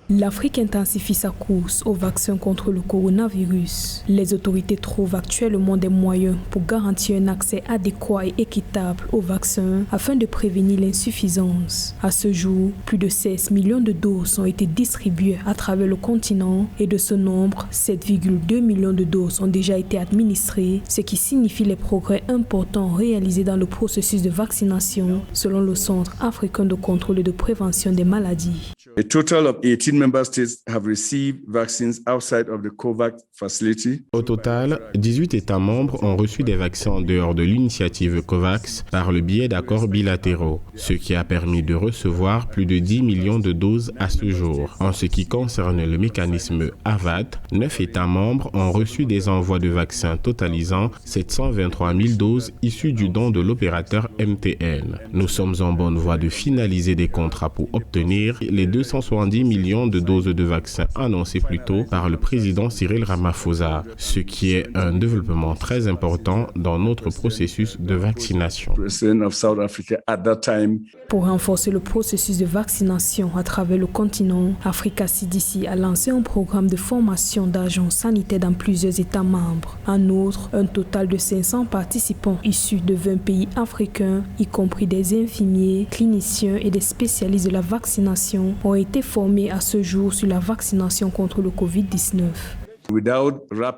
L'Afrique intensifie sa course au vaccin contre le coronavirus. Les autorités trouvent actuellement des moyens pour garantir un accès adéquat et équitable aux vaccins afin de prévenir l'insuffisance. À ce jour, plus de 16 millions de doses ont été distribuées à travers le continent et de ce nombre, 7,2 millions de doses ont déjà été administrées, ce qui signifie les progrès importants réalisés dans le processus de vaccination selon le Centre africain de contrôle et de prévention des maladies. A total of 18 member states have received vaccines outside of the COVAX facility. Au total, 18 États membres ont reçu des vaccins en dehors de l'initiative COVAX par le biais d'accords bilatéraux, ce qui a permis de recevoir plus de 10 millions de doses à ce jour. En ce qui concerne le mécanisme AVAT, 9 États membres ont reçu des envois de vaccins totalisant 723 000 doses issues du don de l'opérateur MTN. Nous sommes en bonne voie de finaliser des contrats pour obtenir les 270 millions de doses de vaccins annoncées plus tôt par le président Cyril Ramaphosa, ce qui est un développement très important dans notre processus de vaccination. Pour renforcer le processus de vaccination à travers le continent, Africa CDC a lancé un programme de formation d'agents sanitaires dans plusieurs États membres. En outre, un total de 500 participants issus de 20 pays africains, y compris des infirmiers, cliniciens et des spécialistes de la vaccination, ont été formés à ce jour sur la vaccination contre le Covid-19.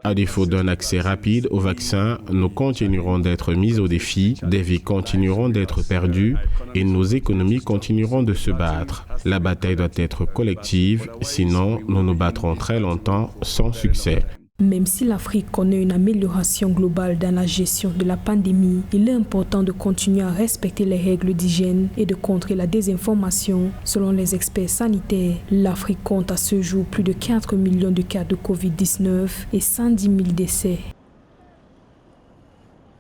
À défaut d'un accès rapide au vaccin, nous continuerons d'être mis au défi, des vies continueront d'être perdues et nos économies continueront de se battre. La bataille doit être collective, sinon nous nous battrons très longtemps sans succès. Même si l'Afrique connaît une amélioration globale dans la gestion de la pandémie, il est important de continuer à respecter les règles d'hygiène et de contrer la désinformation. Selon les experts sanitaires, l'Afrique compte à ce jour plus de 4 millions de cas de Covid-19 et 110 000 décès.